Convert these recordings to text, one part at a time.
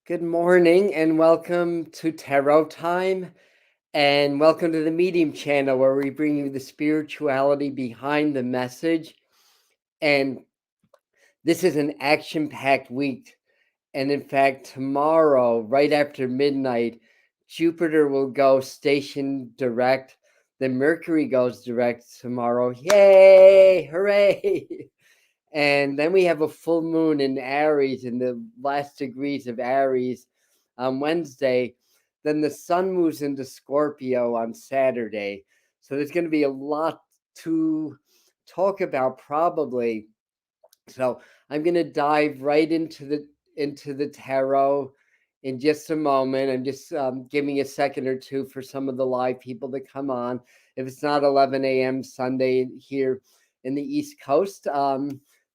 Good morning and welcome to Tarot Time and welcome to the Medium channel where we bring you the spirituality behind the message. And this is an action-packed week. And in fact, tomorrow, right after midnight, Jupiter will go station direct. Then Mercury goes direct tomorrow. Yay! Hooray! And then we have a full moon in Aries in the last degrees of Aries on Wednesday. Then the sun moves into Scorpio on Saturday. So there's going to be a lot to talk about probably. So I'm going to dive right into the tarot in just a moment. I'm just giving a second or two for some of the live people to come on. If it's not 11 a.m. Sunday here in the East Coast,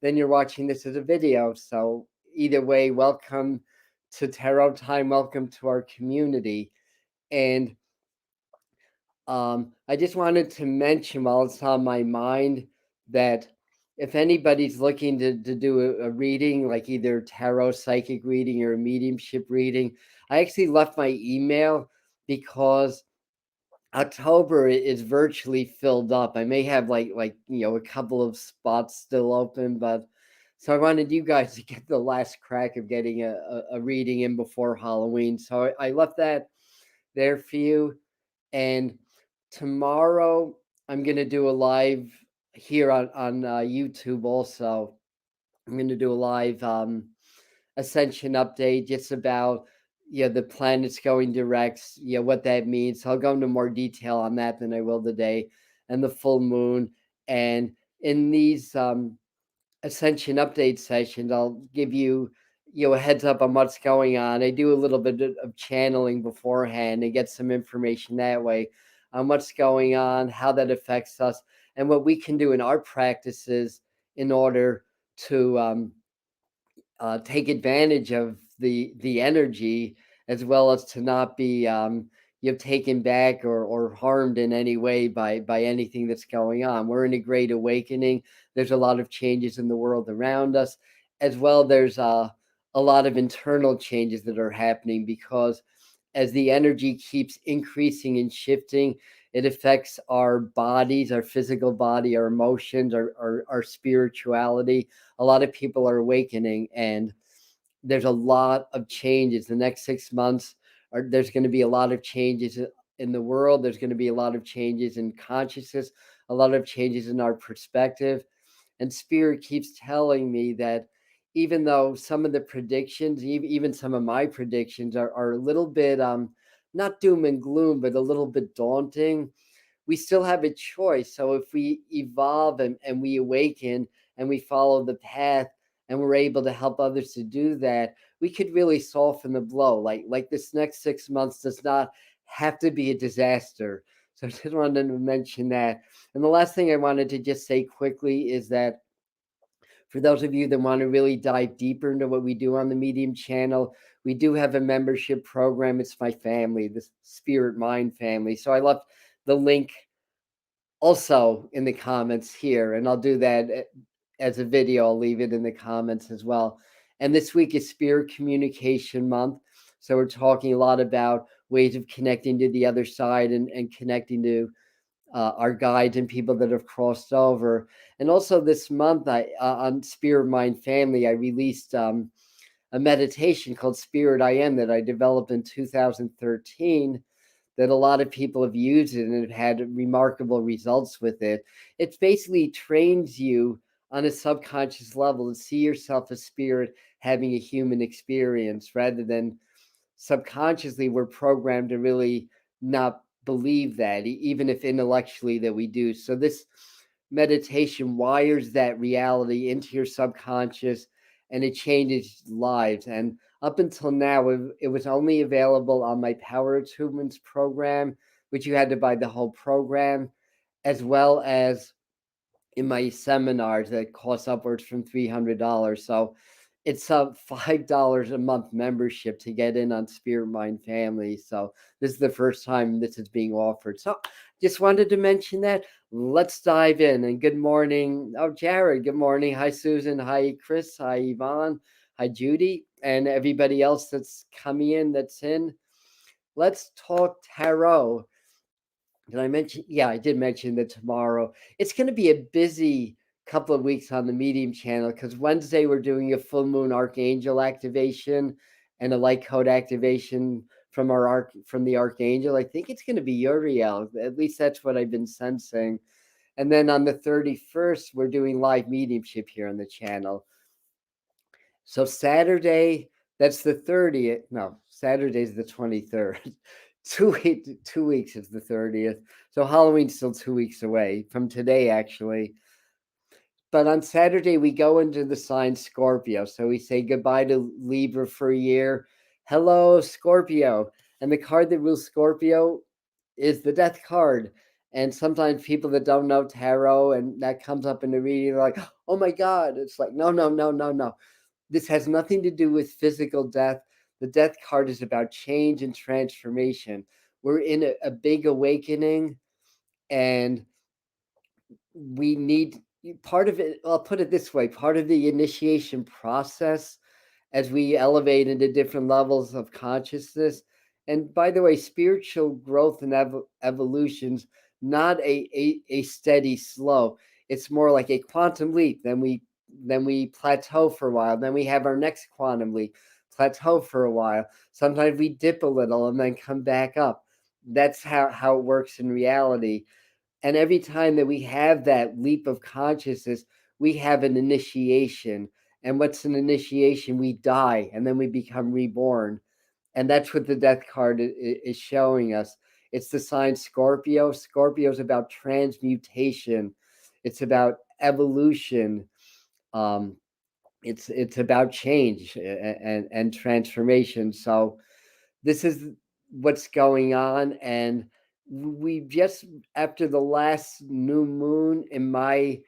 then you're watching this as a video. So either way, welcome to Tarot Time. Welcome to our community. And I just wanted to mention while it's on my mind that if anybody's looking to do a reading, like either tarot psychic reading or a mediumship reading, I actually left my email because October is virtually filled up. I may have like a couple of spots still open, but so I wanted you guys to get the last crack of getting a reading in before Halloween. So I left that there for you. And tomorrow I'm going to do a live here on YouTube also. I'm going to do a live Ascension update just about the planets going direct, what that means. So I'll go into more detail on that than I will today, and the full moon. And in these Ascension update sessions, I'll give you a heads up on what's going on. I do a little bit of channeling beforehand and get some information that way on what's going on, how that affects us, and what we can do in our practices in order to take advantage of the energy, as well as to not be taken back or harmed in any way by anything that's going on. We're in a great awakening. There's a lot of changes in the world around us, as well. There's a lot of internal changes that are happening because as the energy keeps increasing and shifting, it affects our bodies, our physical body, our emotions, our spirituality. A lot of people are awakening, and there's a lot of changes. The next 6 months, there's going to be a lot of changes in the world. There's going to be a lot of changes in consciousness, a lot of changes in our perspective. And Spirit keeps telling me that even though some of the predictions, even some of my predictions are a little bit, not doom and gloom, but a little bit daunting, we still have a choice. So if we evolve and we awaken and we follow the path and we're able to help others to do that, we could really soften the blow. Like this next 6 months does not have to be a disaster. So I just wanted to mention that. And the last thing I wanted to just say quickly is that for those of you that want to really dive deeper into what we do on the Medium channel, we do have a membership program. It's my family, the Spirit Mind family. So I left the link also in the comments here, and I'll do that as a video. I'll leave it in the comments as well. And this week is Spirit Communication Month. So we're talking a lot about ways of connecting to the other side and connecting to our guides and people that have crossed over. And also this month, on Spirit Mind Family, I released a meditation called Spirit I Am that I developed in 2013 that a lot of people have used it and have had remarkable results with it. It basically trains you on a subconscious level to see yourself as spirit having a human experience rather than subconsciously we're programmed to really not believe that, even if intellectually that we do. So this meditation wires that reality into your subconscious and it changes lives. And up until now, it was only available on my Power Attunements program, which you had to buy the whole program, as well as in my seminars that cost upwards from $300. So it's a $5 a month membership to get in on Spirit Mind Family. So this is the first time this is being offered. So just wanted to mention that. Let's dive in. And good morning. Oh, Jared, good morning. Hi, Susan. Hi, Chris. Hi, Yvonne. Hi, Judy, and everybody else that's coming in, that's in. Let's talk tarot. Did I mention? Yeah, I did mention that tomorrow. It's going to be a busy couple of weeks on the Medium channel because Wednesday we're doing a full moon archangel activation and a light code activation from from the archangel. I think it's going to be Uriel. At least that's what I've been sensing. And then on the 31st, we're doing live mediumship here on the channel. So Saturday, that's the 30th. No, Saturday's the 23rd. 2 weeks is the 30th. So Halloween's still 2 weeks away from today, actually. But on Saturday, we go into the sign Scorpio. So we say goodbye to Libra for a year. Hello, Scorpio. And the card that rules Scorpio is the death card. And sometimes people that don't know tarot and that comes up in the reading, they're like, oh my God. It's like, no, no, no, no, no. This has nothing to do with physical death. The death card is about change and transformation. We're in a big awakening, and we need part of it. I'll put it this way, part of the initiation process as we elevate into different levels of consciousness. And by the way, spiritual growth and evolution's not a steady slow. It's more like a quantum leap. Then we plateau for a while. Then we have our next quantum leap, plateau for a while. Sometimes we dip a little and then come back up. That's how it works in reality. And every time that we have that leap of consciousness, we have an initiation. And what's an initiation? We die and then we become reborn. And that's what the death card is showing us. It's the sign Scorpio. Scorpio is about transmutation. It's about evolution. Um, it's about change and transformation. So this is what's going on, and we just, after the last new moon, in my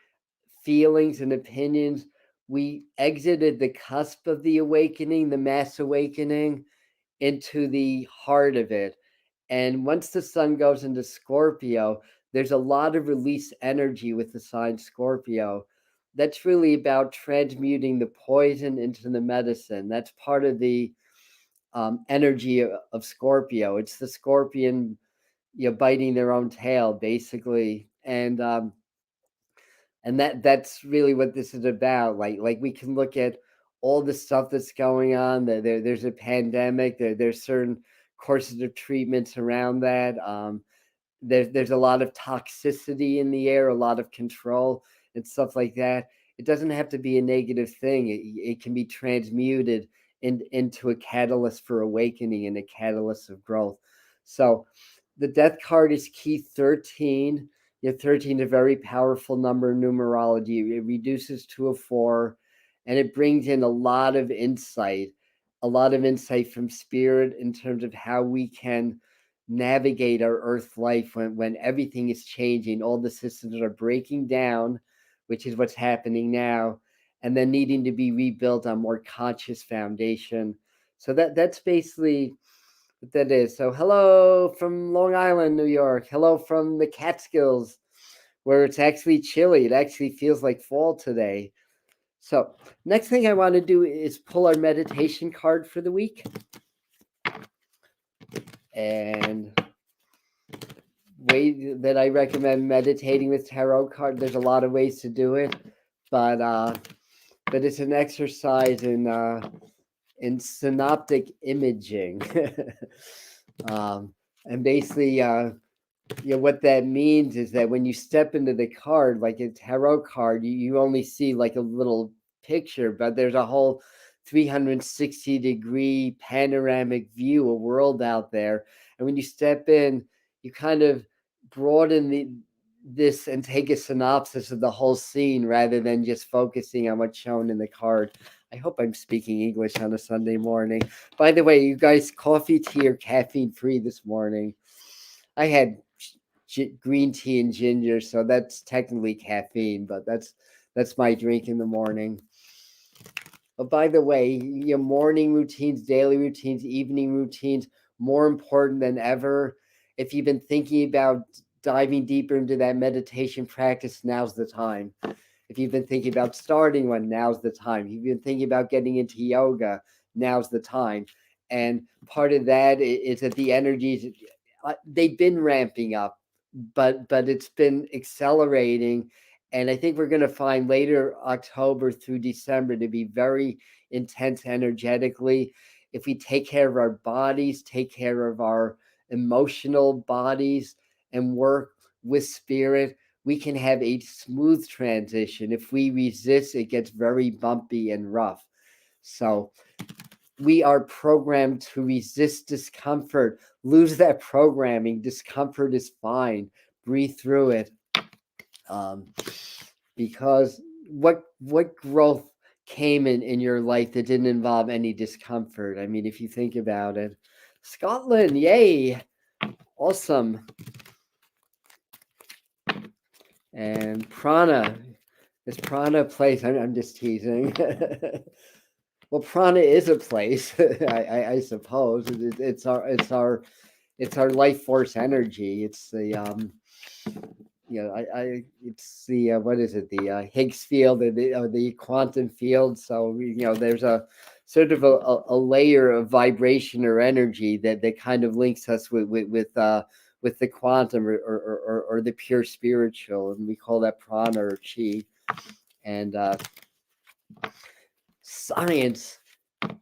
feelings and opinions, we exited the cusp of the awakening, the mass awakening, into the heart of it. And once the sun goes into Scorpio, there's a lot of release energy with the sign Scorpio. That's really about transmuting the poison into the medicine. That's part of the energy of Scorpio. It's the scorpion, biting their own tail, basically, and that's really what this is about. Like we can look at all the stuff that's going on. There's a pandemic. There's certain courses of treatments around that. There's a lot of toxicity in the air, a lot of control and stuff like that. It doesn't have to be a negative thing. It can be transmuted into a catalyst for awakening and a catalyst of growth. So the death card is key 13. 13 is a very powerful number in numerology. It reduces to a 4, and it brings in a lot of insight from spirit in terms of how we can navigate our earth life when everything is changing. All the systems are breaking down, which is what's happening now, and then needing to be rebuilt on more conscious foundation. So that's basically what that is. So hello from Long Island, New York. Hello from the Catskills, where it's actually chilly. It actually feels like fall today. So next thing I want to do is pull our meditation card for the week. And way that I recommend meditating with tarot card. There's a lot of ways to do it, but it's an exercise in synoptic imaging. And basically, what that means is that when you step into the card, like a tarot card, you only see like a little picture, but there's a whole 360-degree panoramic view, a world out there. And when you step in, you kind of broaden this and take a synopsis of the whole scene rather than just focusing on what's shown in the card. I hope I'm speaking English on a Sunday morning. By the way, you guys, coffee, tea, or caffeine free this morning? I had green tea and ginger, so that's technically caffeine, but that's my drink in the morning. But by the way, your morning routines, daily routines, evening routines, more important than ever. If you've been thinking about diving deeper into that meditation practice, now's the time. If you've been thinking about starting one, now's the time. If you've been thinking about getting into yoga, now's the time. And part of that is that the energies, they've been ramping up, but it's been accelerating. And I think we're going to find later October through December to be very intense energetically. If we take care of our bodies, take care of our emotional bodies, and work with spirit, we can have a smooth transition. If we resist, it gets very bumpy and rough. So we are programmed to resist discomfort. Lose that programming. Discomfort is fine. Breathe through it. Because what growth came in your life that didn't involve any discomfort? I mean, if you think about it. Scotland, yay! Awesome. And prana. Is prana a place? I'm just teasing. Well, prana is a place, I suppose. It's our life force energy. It's the it's the what is it? The Higgs field, the quantum field. So there's a sort of a layer of vibration or energy that kind of links us with the quantum or the pure spiritual, and we call that prana or chi. And science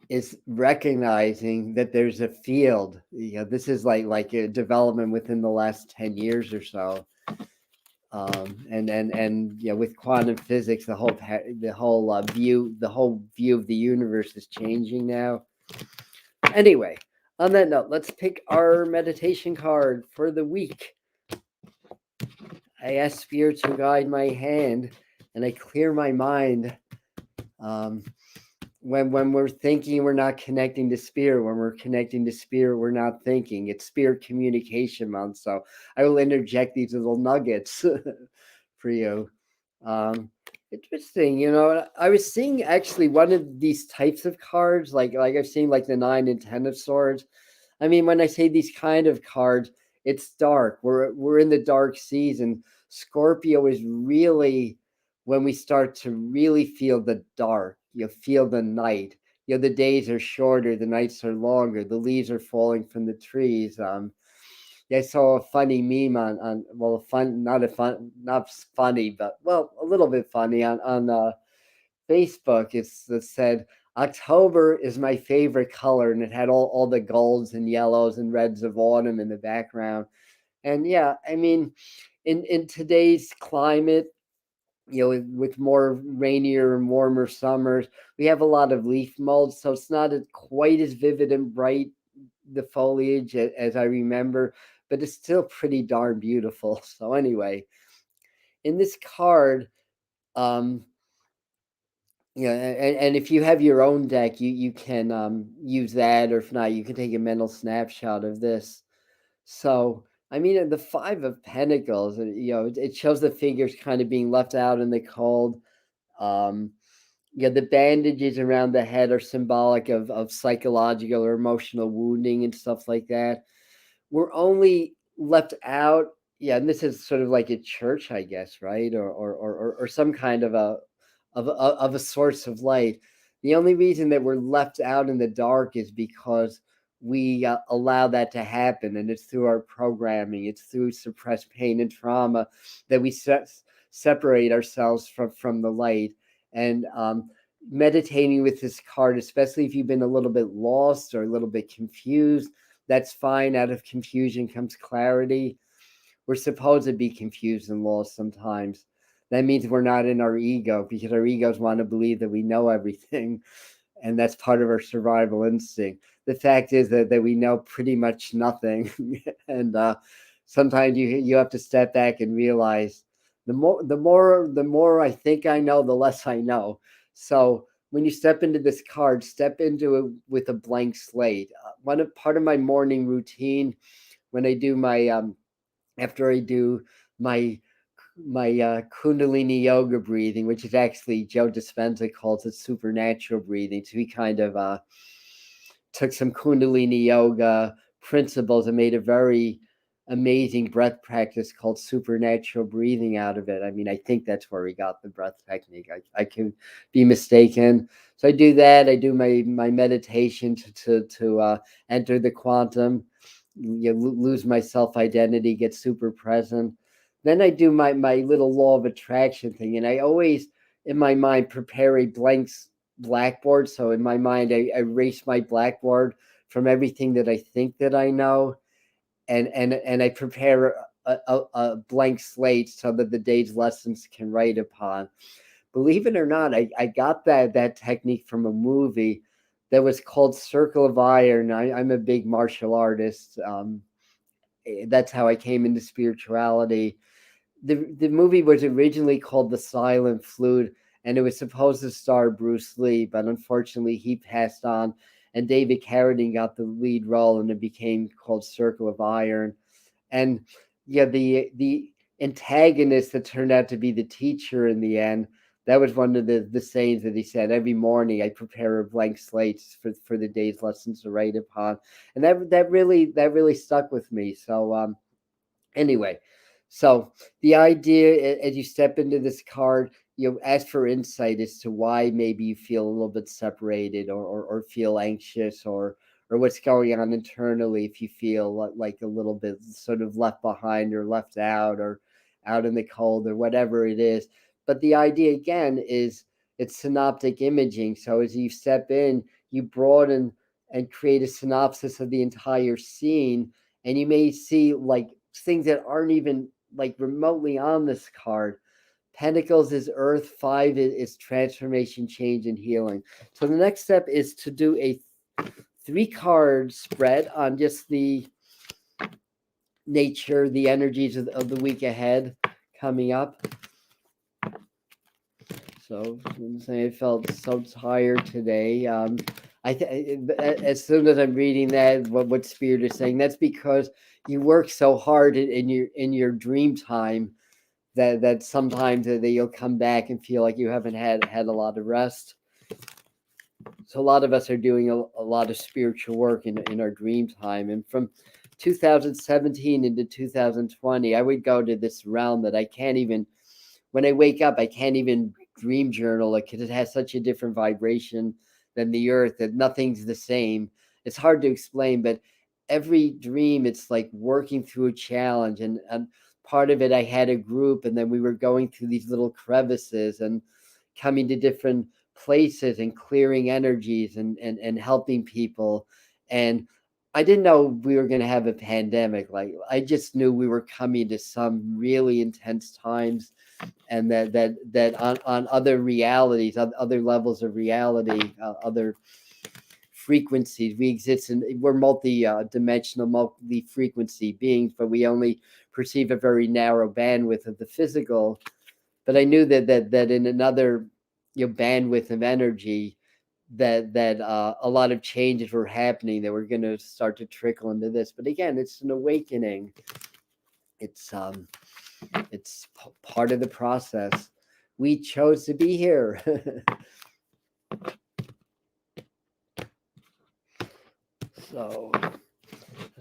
is recognizing that there's a field. This is like a development within the last 10 years or so. And with quantum physics, the whole view of the universe is changing now. Anyway, on that note, let's pick our meditation card for the week. I ask Spirit to guide my hand, and I clear my mind. When we're thinking, we're not connecting to spirit. When we're connecting to spirit, we're not thinking. It's Spirit Communication Month, so I will interject these little nuggets for you. Interesting. I was seeing actually one of these types of cards, like I've seen like the 9 and 10 of Swords. I mean, when I say these kind of cards, it's dark. We're in the dark season. Scorpio is really when we start to really feel the dark. You feel the night. The days are shorter, the nights are longer, the leaves are falling from the trees. I saw a funny meme on well, not funny, but well, a little bit funny on Facebook. It said October is my favorite color, and it had all the golds and yellows and reds of autumn in the background. And yeah, I mean, in today's climate, with more rainier and warmer summers, we have a lot of leaf mold, so it's not quite as vivid and bright, the foliage, as I remember, but it's still pretty darn beautiful. So anyway, in this card, and if you have your own deck, you can use that, or if not, you can take a mental snapshot of this. So I mean, the 5 of Pentacles, it shows the figures kind of being left out in the cold. The bandages around the head are symbolic of psychological or emotional wounding and stuff like that. We're only left out, and this is sort of like a church, I guess, right? Or some kind of a source of light. The only reason that we're left out in the dark is because we allow that to happen, and it's through our programming, it's through suppressed pain and trauma that we separate ourselves from the light. And meditating with this card, especially if you've been a little bit lost or a little bit confused, that's fine. Out of confusion comes clarity. We're supposed to be confused and lost sometimes. That means we're not in our ego, because our egos want to believe that we know everything, and that's part of our survival instinct. The fact is that we know pretty much nothing. And sometimes you have to step back and realize the more I think I know, the less I know. So when you step into this card, step into it with a blank slate. Part of my morning routine, when I do my after I do my Kundalini yoga breathing, which is actually Joe Dispenza calls it supernatural breathing. So he kind of took some Kundalini yoga principles and made it very amazing breath practice called supernatural breathing out of it. I mean, I think that's where we got the breath technique. I can be mistaken. So I do that. I do my meditation to enter the quantum, lose my self identity, get super present. Then I do my little law of attraction thing, and I always in my mind prepare a blank blackboard. So in my mind, I erase my blackboard from everything that I think that I know, and I prepare a blank slate so that the day's lessons can write upon. Believe it or not, I got that technique from a movie that was called Circle of Iron. I'm a big martial artist. That's how I came into spirituality. The movie was originally called The Silent Flute, and it was supposed to star Bruce Lee, but unfortunately he passed on, and David Carradine got the lead role, and it became called Circle of Iron. And yeah, the antagonist that turned out to be the teacher in the end, that was one of the sayings that he said. Every morning I prepare a blank slate for the day's lessons to write upon, and that really stuck with me. So anyway, so the idea as you step into this card, ask for insight as to why maybe you feel a little bit separated, or feel anxious, or what's going on internally, if you feel like a little bit sort of left behind or left out, or out in the cold, or whatever it is. But the idea again is it's synoptic imaging. So as you step in, you broaden and create a synopsis of the entire scene, and you may see like things that aren't even like remotely on this card. Pentacles is earth, five is transformation, change, and healing. So the next step is to do a 3-card spread on just the nature, the energies of the week ahead coming up. So I felt so tired today. As soon as I'm reading that, what Spirit is saying, that's because you work so hard in your dream time that sometimes that you'll come back and feel like you haven't had a lot of rest. So a lot of us are doing a lot of spiritual work in our dream time. And from 2017 into 2020, I would go to this realm that I can't even, when I wake up, I can't even dream journal it, because it has such a different vibration than the earth that nothing's the same. It's hard to explain, but every dream, it's like working through a challenge. And part of it, I had a group, and then we were going through these little crevices and coming to different places and clearing energies and helping people. And I didn't know we were going to have a pandemic. Like, I just knew we were coming to some really intense times, and that on other realities, other levels of reality, other frequencies, we exist in, we're multi-dimensional, multi-frequency beings, but we only perceive a very narrow bandwidth of the physical. But I knew that in another bandwidth of energy, that a lot of changes were happening that were going to start to trickle into this. But again, it's an awakening. It's part of the process. We chose to be here. so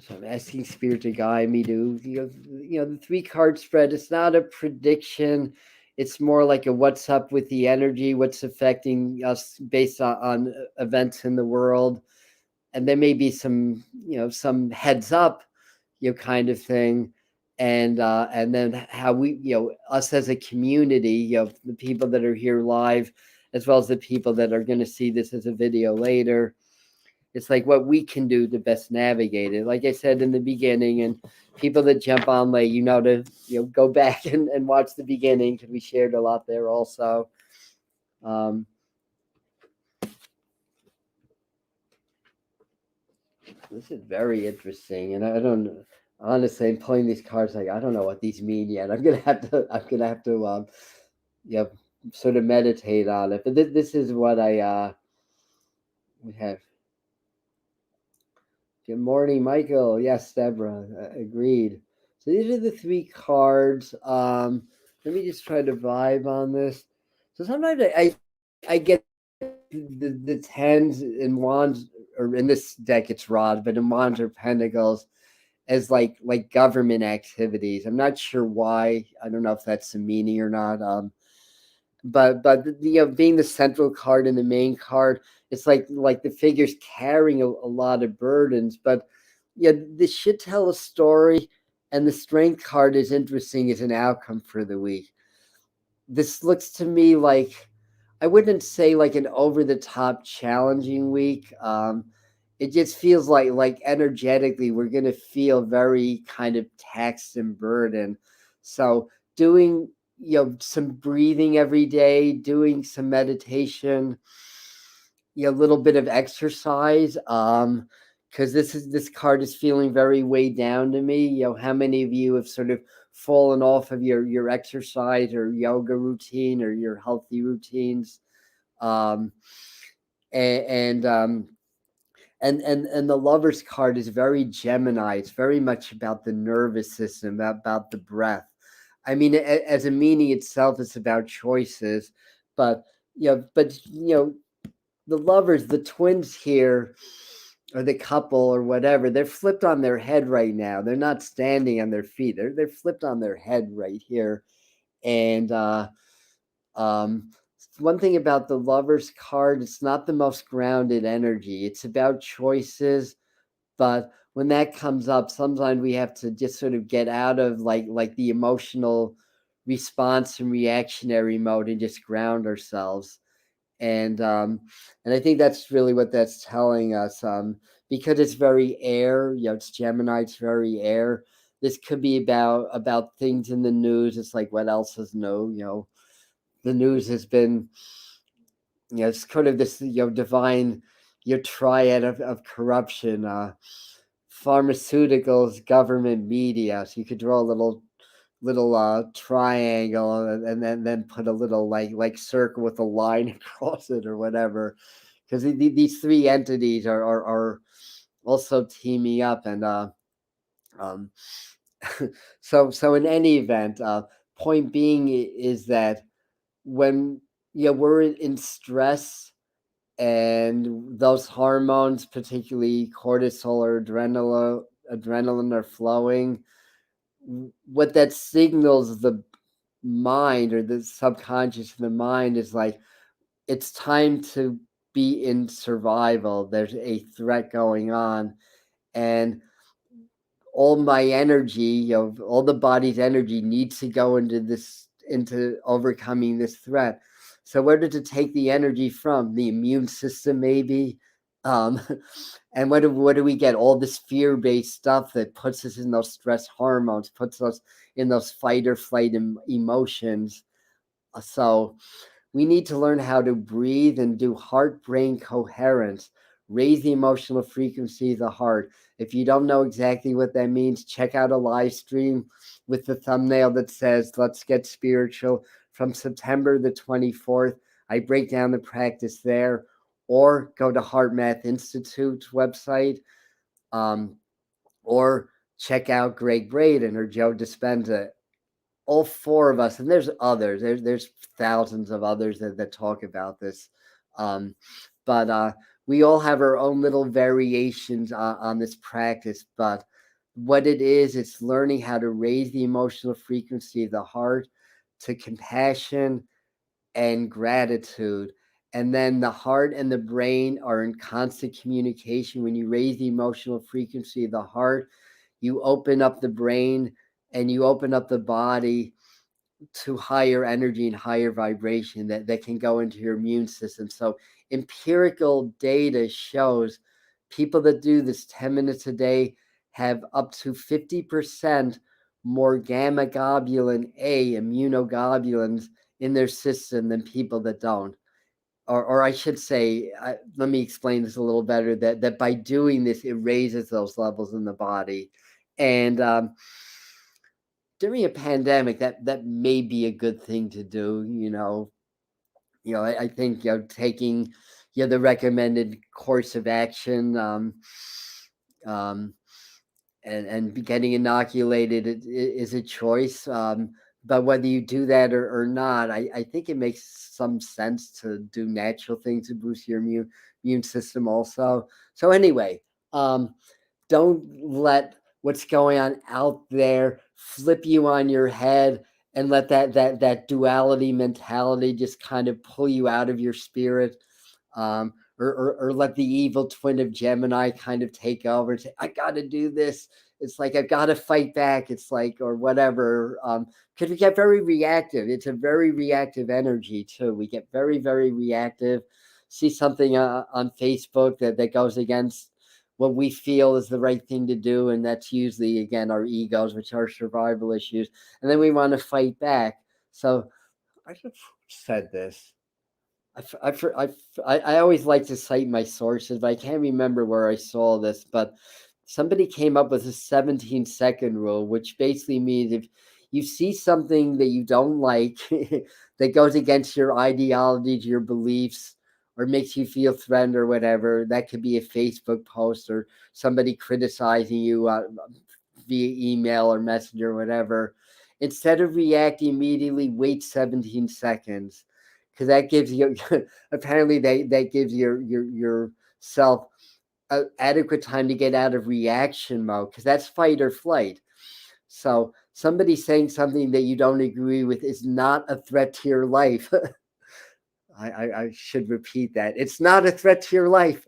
I'm asking Spirit to guide me to the 3-card spread. It's not a prediction. It's more like a what's up with the energy, what's affecting us based on events in the world. And there may be some heads up, kind of thing. And then how we, us as a community, the people that are here live, as well as the people that are going to see this as a video later, it's like what we can do to best navigate it. Like I said in the beginning, and people that jump on late, to go back and watch the beginning, because we shared a lot there also. This is very interesting, and I don't honestly. I'm playing these cards like I don't know what these mean yet. I'm gonna have to sort of meditate on it. But this is what we have. Good morning, Michael. Yes, Deborah. Agreed. So these are the 3 cards. Let me just try to vibe on this. So sometimes I get the tens and wands, or in this deck it's rods, but in wands or pentacles, as like government activities. I'm not sure why. I don't know if that's the meaning or not. But being the central card and the main card, it's like the figure's carrying a lot of burdens. But yeah, this should tell a story, and the strength card is interesting as an outcome for the week. This looks to me like, I wouldn't say like an over the top challenging week. It just feels like energetically we're gonna feel very kind of taxed and burdened. So doing some breathing every day, doing some meditation, a little bit of exercise. Because this card is feeling very weighed down to me. How many of you have sort of fallen off of your exercise or yoga routine or your healthy routines? Um, and and um, and the Lover's card is very Gemini. It's very much about the nervous system, about the breath. I mean, as a meaning itself, it's about choices, but the lovers, the twins here, or the couple or whatever, they're flipped on their head right now. They're not standing on their feet. They're flipped on their head right here. And um, one thing about the lovers card, it's not the most grounded energy. It's about choices, but when that comes up, sometimes we have to just sort of get out of like the emotional response and reactionary mode and just ground ourselves. And I think that's really what that's telling us. Because it's very air, it's Gemini, it's very air. This could be about things in the news. It's like, what else is new? The news has been, it's kind of this divine triad of corruption, pharmaceuticals, government, media. So you could draw a little triangle, and then put a little like circle with a line across it or whatever, because these three entities are also teaming up. And um so in any event, point being is that when we're in stress, and those hormones, particularly cortisol or adrenaline are flowing, what that signals the mind or the subconscious of the mind is like, it's time to be in survival. There's a threat going on, and all my energy, all the body's energy needs to go into overcoming this threat. So where does it take the energy from? The immune system, maybe. Um, and what do we get? All this fear-based stuff that puts us in those stress hormones, puts us in those fight or flight emotions. So we need to learn how to breathe and do heart brain coherence, raise the emotional frequency of the heart. If you don't know exactly what that means, check out a live stream with the thumbnail that says, Let's Get Spiritual, from September the 24th. I break down the practice there, or go to Heart Math Institute's website, um, or check out Greg Braden or Joe Dispenza. All four of us, and there's others. There's thousands of others that talk about this, but we all have our own little variations on this practice. But what it is, it's learning how to raise the emotional frequency of the heart to compassion and gratitude. And then the heart and the brain are in constant communication. When you raise the emotional frequency of the heart, you open up the brain and you open up the body to higher energy and higher vibration that can go into your immune system. So empirical data shows people that do this 10 minutes a day have up to 50% more gamma globulin A immunoglobulins in their system than people that don't. Or I should say, let me explain this a little better, that by doing this, it raises those levels in the body. And during a pandemic, that may be a good thing to do. I think taking the recommended course of action, um, and getting inoculated is a choice. But whether you do that or not, I think it makes some sense to do natural things to boost your immune system also. So anyway, don't let what's going on out there, flip you on your head, and let that duality mentality just kind of pull you out of your spirit. Or let the evil twin of Gemini kind of take over and say, I got to do this. It's like, I've got to fight back. It's like, or whatever. Because we get very reactive. It's a very reactive energy too. We get very, very reactive. See something on Facebook that goes against what we feel is the right thing to do. And that's usually, again, our egos, which are survival issues. And then we want to fight back. So I should have said this. I always like to cite my sources, but I can't remember where I saw this. But somebody came up with a 17-second rule, which basically means if you see something that you don't like that goes against your ideologies, your beliefs, or makes you feel threatened or whatever, that could be a Facebook post or somebody criticizing you via email or messenger or whatever. Instead of reacting immediately, wait 17 seconds, because that gives you apparently that gives yourself adequate time to get out of reaction mode, because that's fight or flight. So somebody saying something that you don't agree with is not a threat to your life. I should repeat that. It's not a threat to your life.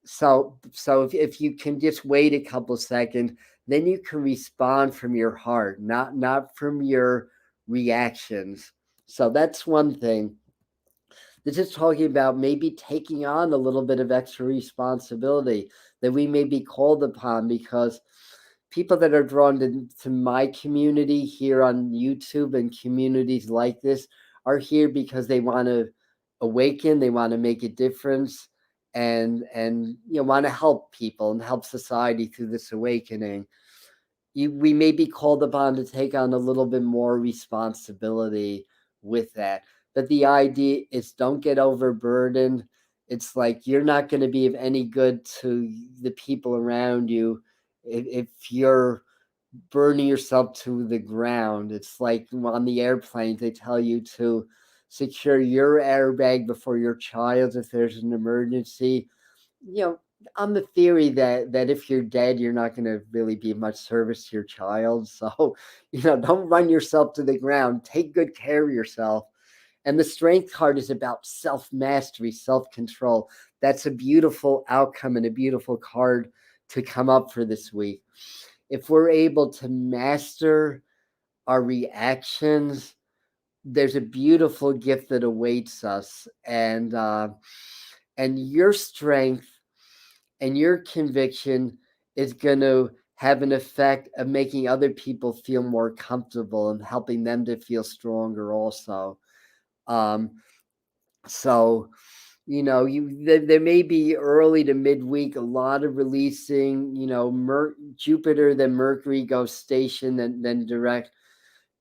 So if you can just wait a couple seconds, then you can respond from your heart, not from your reactions. So that's one thing. This is talking about maybe taking on a little bit of extra responsibility that we may be called upon, because people that are drawn to my community here on YouTube and communities like this are here because they want to awaken, they want to make a difference, and want to help people and help society through this awakening. We may be called upon to take on a little bit more responsibility with that. But the idea is, don't get overburdened. It's like you're not going to be of any good to the people around you if you're burning yourself to the ground. It's like on the airplanes, they tell you to secure your airbag before your child's if there's an emergency. On the theory that if you're dead, you're not going to really be much service to your child. So, don't run yourself to the ground. Take good care of yourself. And the strength card is about self-mastery, self-control. That's a beautiful outcome and a beautiful card to come up for this week. If we're able to master our reactions, there's a beautiful gift that awaits us. And your strength and your conviction is going to have an effect of making other people feel more comfortable and helping them to feel stronger also. So, there may be early to midweek a lot of releasing, Jupiter, then Mercury goes station, then direct.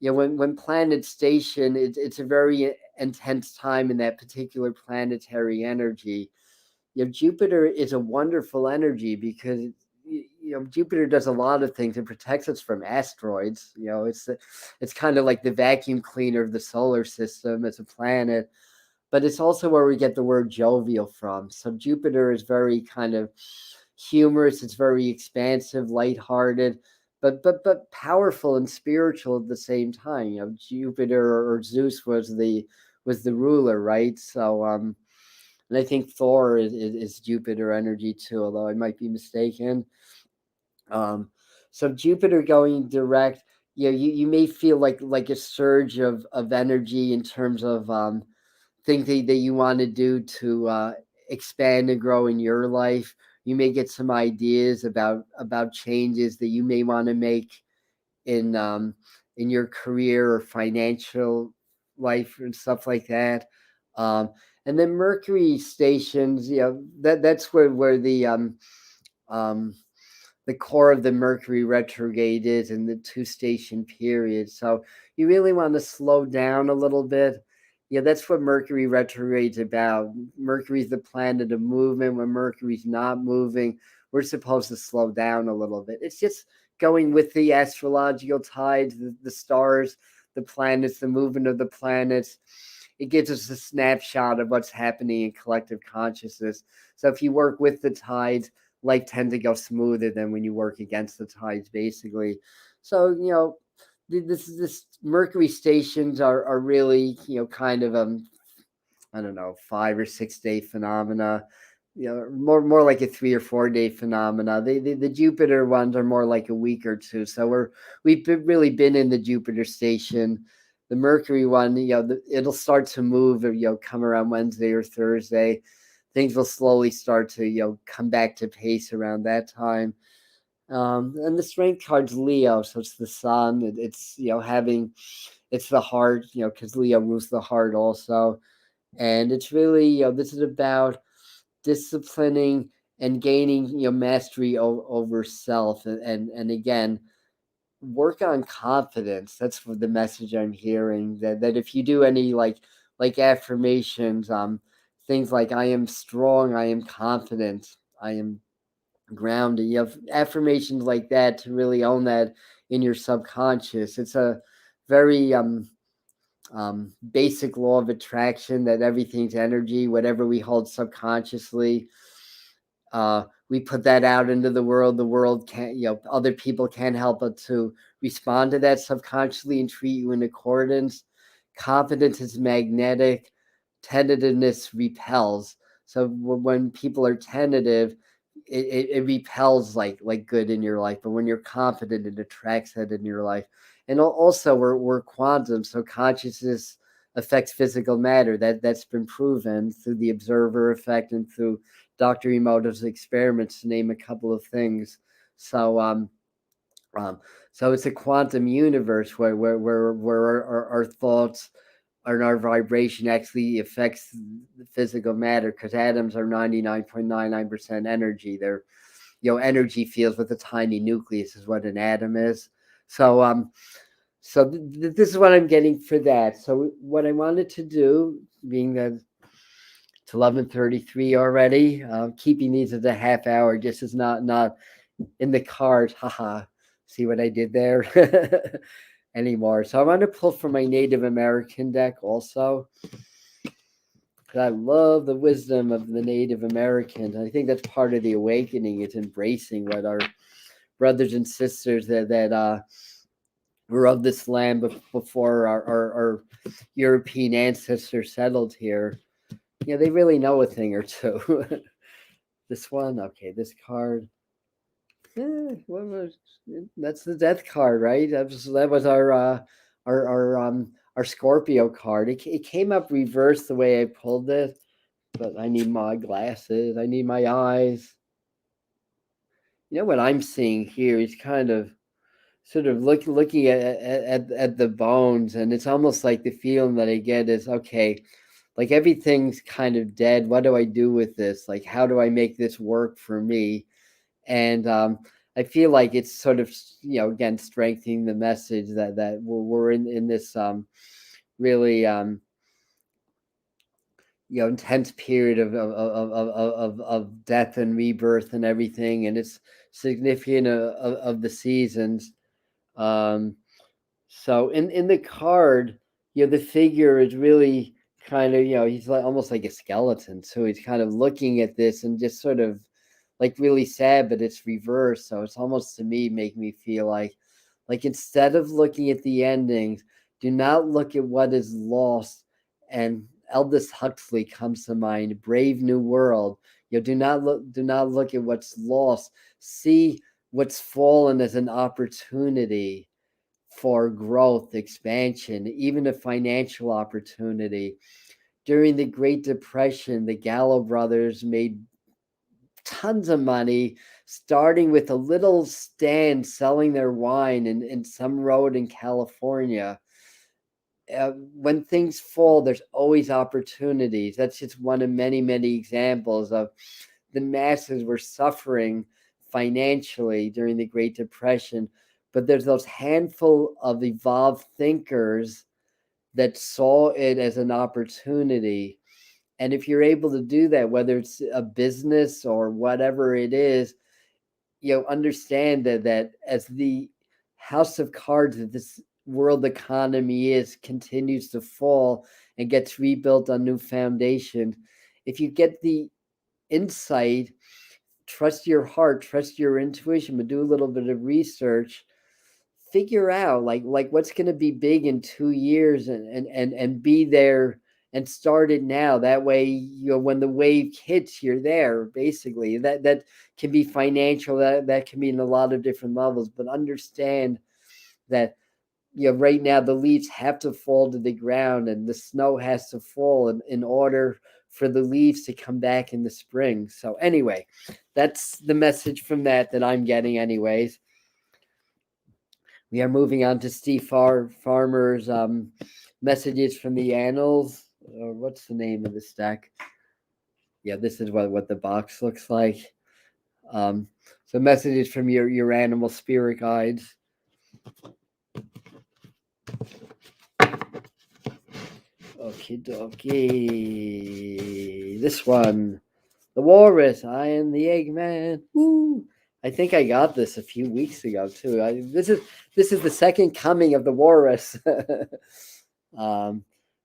When planets station, it's a very intense time in that particular planetary energy. Jupiter is a wonderful energy because Jupiter does a lot of things. It protects us from asteroids. It's kind of like the vacuum cleaner of the solar system as a planet, but it's also where we get the word jovial from. So Jupiter is very kind of humorous. It's very expansive, lighthearted, but powerful and spiritual at the same time. Jupiter or Zeus was the ruler, right? So and I think Thor is Jupiter energy too, although I might be mistaken. So Jupiter going direct, you may feel like a surge of energy in terms of things that you want to do to expand and grow in your life. You may get some ideas about changes that you may want to make in your career or financial life and stuff like that. And then Mercury stations, that's where the core of the Mercury retrograde is in the 2-station period. So you really want to slow down a little bit. That's what Mercury retrograde's about. Mercury's the planet of movement. When Mercury's not moving, we're supposed to slow down a little bit. It's just going with the astrological tides, the stars, the planets, the movement of the planets. It gives us a snapshot of what's happening in collective consciousness. So if you work with the tides, life tends to go smoother than when you work against the tides, basically. So, this Mercury stations are really, kind of I don't know, 5 or 6 day phenomena. More like a 3 or 4 day phenomena. The Jupiter ones are more like a week or two. So we've really been in the Jupiter station. The Mercury one, it'll start to move, come around Wednesday or Thursday. Things will slowly start to, come back to pace around that time. And the strength card's Leo, so it's the sun. It's it's the heart, because Leo rules the heart also. And it's really, this is about disciplining and gaining, mastery over self, and again, work on confidence. That's what the message I'm hearing. That if you do any like affirmations, things like I am strong, I am confident, I am grounded. You have affirmations like that to really own that in your subconscious. It's a very basic law of attraction, that everything's energy. Whatever we hold subconsciously, we put that out into the world. The world can't, other people can't help but to respond to that subconsciously and treat you in accordance. Confidence is magnetic. Tentativeness repels. So when people are tentative, it repels like good in your life. But when you're confident, it attracts that in your life. And also, we're quantum, so consciousness affects physical matter. That's been proven through the observer effect and through Dr. Emoto's experiments, to name a couple of things. So so it's a quantum universe where our thoughts and our vibration actually affects the physical matter, because atoms are 99.99% energy. They're, energy fields with a tiny nucleus is what an atom is. So this is what I'm getting for that. So what I wanted to do, being that it's 11:33 already, keeping these at a half hour just is not in the cards. Haha. See what I did there? Anymore. So I want to pull from my Native American deck also, because I love the wisdom of the Native Americans. I think that's part of the awakening. It's embracing what our brothers and sisters that were of this land before our European ancestors settled here. They really know a thing or two. This one, okay, this card. What was, that's the death card, right? That was our Scorpio card. It came up reversed the way I pulled it, but I need my glasses. I need my eyes. What I'm seeing here is kind of sort of looking at the bones, and it's almost like the feeling that I get is, okay, like everything's kind of dead. What do I do with this? Like, how do I make this work for me? And I feel like it's sort of, again, strengthening the message that we're in this really intense period of death and rebirth and everything, and it's significant of the seasons. um so in the card, the figure is really kind of, he's like almost like a skeleton, so he's kind of looking at this and just sort of like really sad, but it's reversed. So it's almost, to me, make me feel like instead of looking at the endings, do not look at what is lost. And Aldous Huxley comes to mind, Brave New World. Do not look at what's lost. See what's fallen as an opportunity for growth, expansion, even a financial opportunity. During the Great Depression, the Gallo brothers made tons of money, starting with a little stand selling their wine in some road in California. When things fall, there's always opportunities. That's just one of many, many examples of the masses were suffering financially during the Great Depression. But there's those handful of evolved thinkers that saw it as an opportunity. And if you're able to do that, whether it's a business or whatever it is, understand that as the house of cards that this world economy continues to fall and gets rebuilt on new foundations, if you get the insight trust your heart, trust your intuition, but do a little bit of research. Figure out like what's going to be big in 2 years, and be there and start it now. That way, when the wave hits, you're there. Basically, that can be financial. That can be in a lot of different levels. But understand that right now the leaves have to fall to the ground, and the snow has to fall in order for the leaves to come back in the spring. So anyway, that's the message from that I'm getting anyways. We are moving on to Steve Farmer's messages from the annals. Or what's the name of the stack? Yeah, this is what the box looks like. So messages from your animal spirit guides. Okie dokie. This one. The Walrus. I am the Eggman. Woo! I think I got this a few weeks ago too. This is the second coming of the Walrus.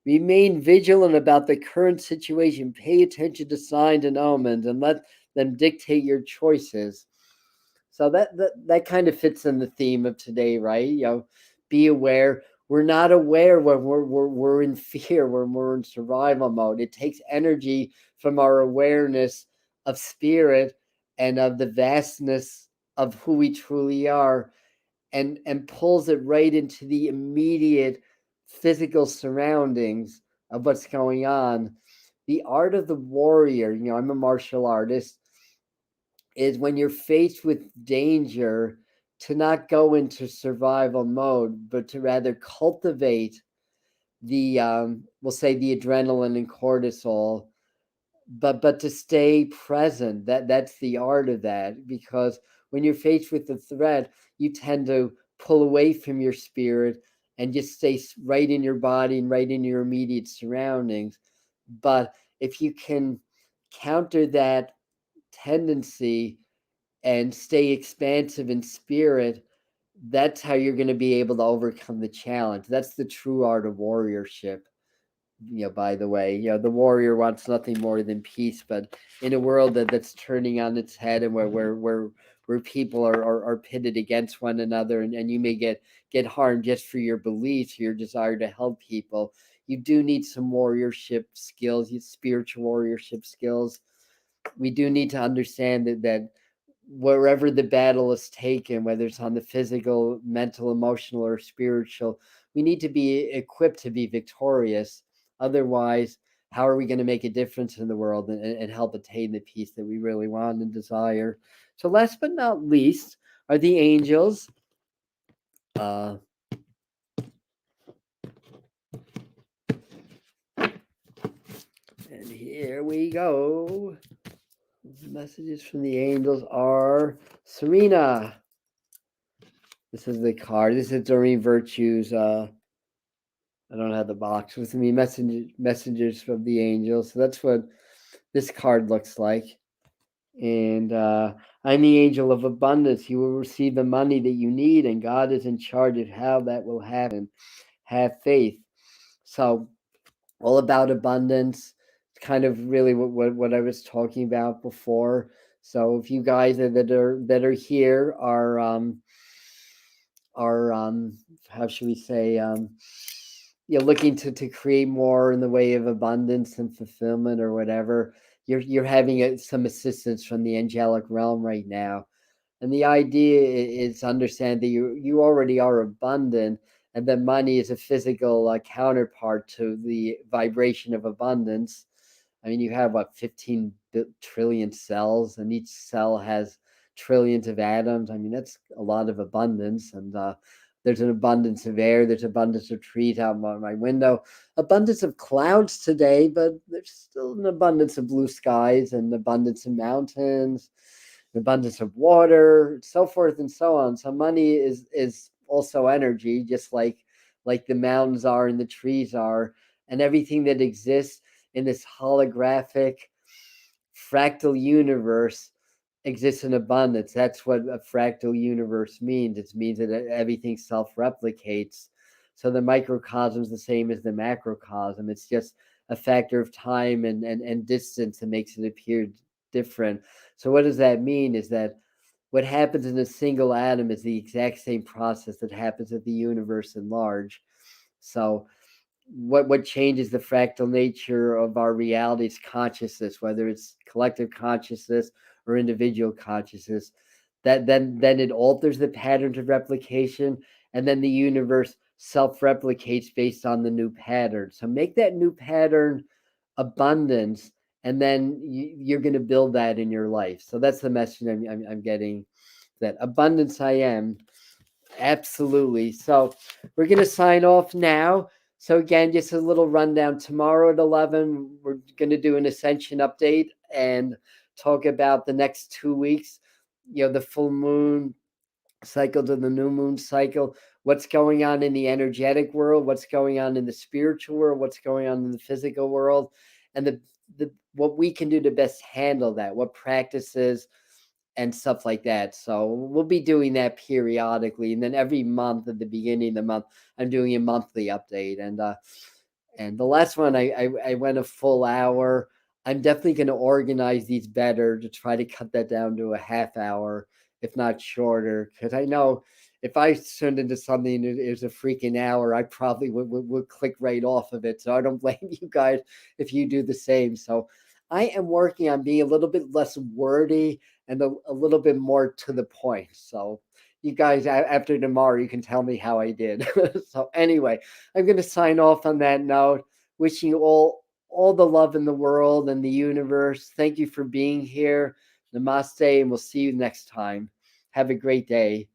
Remain vigilant about the current situation. Pay attention to signs and omens, and let them dictate your choices. So that kind of fits in the theme of today, right? Be aware. We're not aware when we're in fear, when we're in survival mode. It takes energy from our awareness of spirit and of the vastness of who we truly are, and pulls it right into the immediate physical surroundings of what's going on. The art of the warrior, I'm a martial artist, is when you're faced with danger, to not go into survival mode, but to rather cultivate the we'll say the adrenaline and cortisol, but to stay present. That's the art of that, because when you're faced with the threat, you tend to pull away from your spirit and just stay right in your body and right in your immediate surroundings. But if you can counter that tendency and stay expansive in spirit, that's how you're going to be able to overcome the challenge. That's the true art of warriorship. By the way, the warrior wants nothing more than peace, but in a world that's turning on its head, and where people are pitted against one another, and you may get harmed just for your beliefs, your desire to help people, you do need some warriorship skills, spiritual warriorship skills. We do need to understand that wherever the battle is taken, whether it's on the physical, mental, emotional, or spiritual, we need to be equipped to be victorious. Otherwise, how are we going to make a difference in the world, and help attain the peace that we really want and desire? So last but not least are the angels. And here we go. The messages from the angels are: Serena. This is the card. This is Doreen Virtue's. I don't have the box with me. Messages from the angels. So that's what this card looks like. And I'm the angel of abundance. You will receive the money that you need, and God is in charge of how that will happen. Have faith. So all about abundance. It's kind of really what I was talking about before. So if you guys that are here are how should we say, looking to create more in the way of abundance and fulfillment or whatever, you're having some assistance from the angelic realm right now. And the idea is to understand that you already are abundant, and that money is a physical counterpart to the vibration of abundance. I mean, you have 15 trillion cells, and each cell has trillions of atoms. I mean, that's a lot of abundance. And there's an abundance of air. There's abundance of trees out my window. Abundance of clouds today, but there's still an abundance of blue skies, and abundance of mountains, an abundance of water, so forth and so on. So money is also energy, just like the mountains are and the trees are, and everything that exists in this holographic fractal universe exists in abundance. That's what a fractal universe means. It means that everything self-replicates. So the microcosm is the same as the macrocosm. It's just a factor of time and distance that makes it appear different. So what does that mean is that what happens in a single atom is the exact same process that happens at the universe in large. So what changes the fractal nature of our reality is consciousness, whether it's collective consciousness or individual consciousness. That then it alters the patterns of replication, and then the universe self-replicates based on the new pattern. So make that new pattern abundance, and then you're going to build that in your life. So that's the message I'm getting, that abundance I am. Absolutely. So we're going to sign off now. So again, just a little rundown. Tomorrow at 11, we're going to do an Ascension update and talk about the next 2 weeks, the full moon cycle to the new moon cycle, what's going on in the energetic world, what's going on in the spiritual world, what's going on in the physical world, and the what we can do to best handle that, what practices and stuff like that. So we'll be doing that periodically, and then every month at the beginning of the month, I'm doing a monthly update. And the last one, I went a full hour. I'm definitely going to organize these better to try to cut that down to a half hour, if not shorter, because I know if I turned into something it was a freaking hour, I probably would click right off of it. So I don't blame you guys if you do the same. So I am working on being a little bit less wordy and a little bit more to the point. So you guys, after tomorrow, you can tell me how I did. So anyway, I'm going to sign off on that note. Wishing you all the love in the world and the universe. Thank you for being here. Namaste, and we'll see you next time. Have a great day.